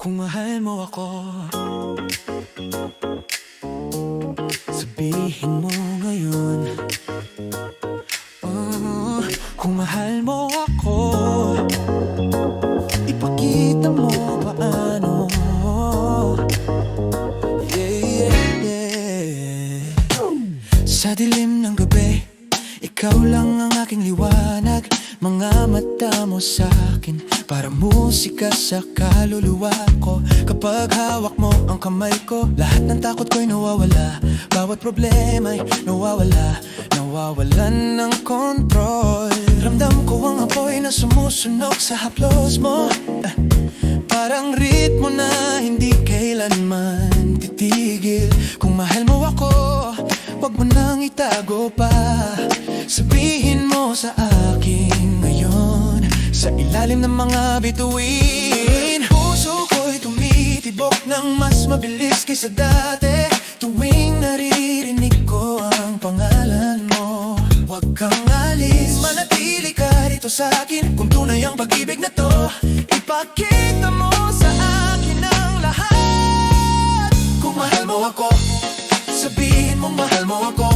Kung mahal mo ako, sabihin mo ngayon. Kung mahal mo ako, ipakita mo paano. Sa dilim ng gabi, ikaw lang ang aking liwanag. Mga mata mo sa'kin, para musika sa kaluluwa ko. Kapag hawak mo ang kamay ko, lahat ng takot ko'y nawawala. Bawat problema'y nawawala, nawawalan ng kontrol. Ramdam ko ang apoy na sumusunog sa haplos mo. Parang ritmo na hindi kailanman titigil. Kung mahal mo ako, wag mo nang itago pa. Sabihin mo sa akin ngayon, sa ilalim ng mga bituin. Puso ko'y tumitibok ng mas mabilis kaysa dati, tuwing naririnig ko ang pangalan mo. Huwag kang alis, manatili ka rito sa akin. Kung tunay ang pag-ibig na to, ipakita mo sa akin ang lahat. Kung mahal mo ako, sabihin mo mahal mo ako.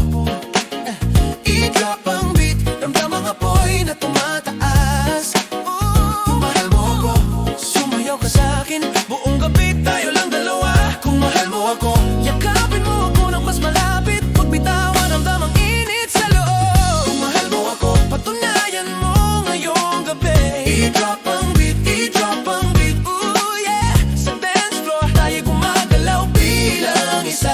I-drop ang beat, ramdam ang apoy na tumataas. Kung mahal mo ako, sumayaw ka sa'kin. Buong gabi tayo lang dalawa. Kung mahal mo ako, yakapin mo ako ng mas malapit. Huwag bitawan, ramdam ang init sa loob. Kung mahal mo ako, patunayan mo ngayong gabi. I-drop ang beat, i-drop ang beat. Ooh yeah, sa dance floor tayo gumagalaw bilang isa.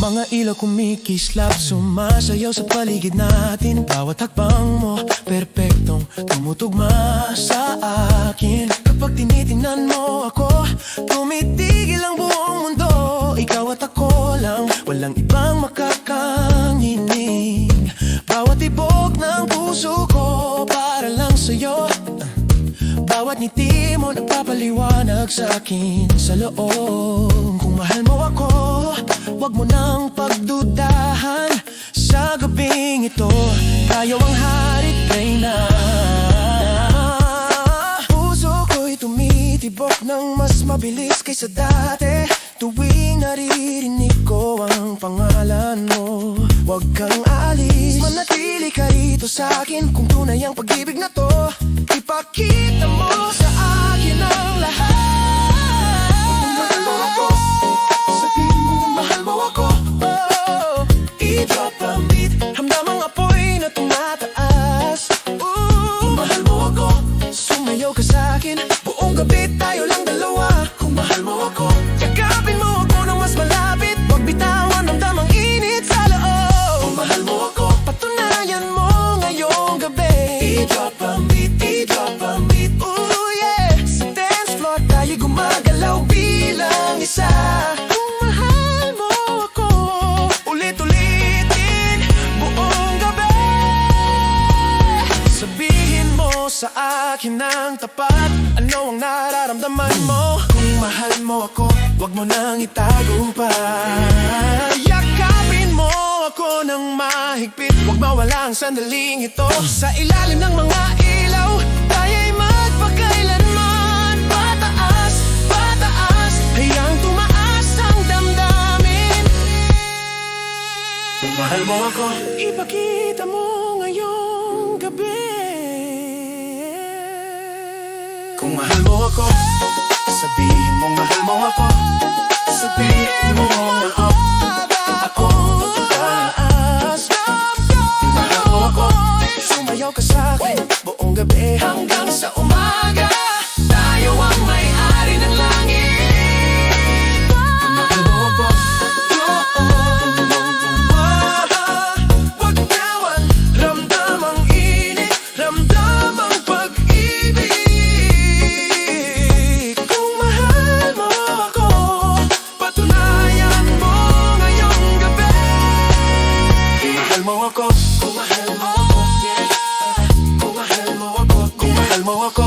Mga ilaw kumikislap, sumasayaw sa paligid natin. Bawat hakbang mo, perpektong tumutugma sa akin. Kapag tinitingnan mo ako, tumitigil ang buong mundo. Ikaw at ako lang, walang ibang makakahinig. Bawat tibok ng puso ko, para lang sa'yo. Bawat ngiti mo nagpapaliwanag sa akin sa loob. Kung mahal mo ako, wag mo nang pagdudahan. Sa gabing ito, tayo ang harit reyna. Puso ko'y tumitibok ng mas mabilis kaysa dati, tuwing naririnig ko ang pangalan mo. Wag kang alis, manatili ka rito sa akin. Kung tunay ang pag-ibig na to, ipakita mo sa akin ang lahat. Kung mahal mo ako, sabihin mo mahal mo ako. I-drop ang beat, hamdam ang apoy na tumataas. Kung mahal mo ako, sumayaw ka sa'kin. Buong gabi tayo lang dalawa. Kung mahal mo ako, yakapin mo ako ng mas malapit. Huwag bitawan, hamdam ang init sa loob. Kung mahal mo ako, patunayan mo ngayong gabi. I-drop ang beat, i-drop ang beat. Ooh yeah, sa dance floor tayo gumagalaw bilang isa. Kung mahal mo ako, ulit-ulitin buong gabi. Sabihin mo sa akin ng tapat, ano ang nararamdaman mo. Kung mahal mo ako, wag mo nang itago pa. Yakapin mo ako ng mahigpit, wag mawala ang sandaling ito. Sa ilalim ng mga ilaw, tayo'y magpakailanman. Pataas, pataas, hayang tumaas ang damdamin. Kung mahal mo ako, ipakita mo ngayong gabi. Kung mahal mo ako, sabihin mo mahal mo ako. Sabihin mo na ako magtataas. Kung mahal mo ako, sumayaw ka sa'kin buong gabi hanggang sa umaga. Tayo ang may-ari ng langit. Kung mahal mo ako, wag bitawan, ramdam ang init, ramdam ang pag-ibig. Kung mahal mo ako, patunayan mo ngayong gabi. Kung mahal mo ako, kung mahal mo ako, kung mahal mo ako, kung mahal mo ako.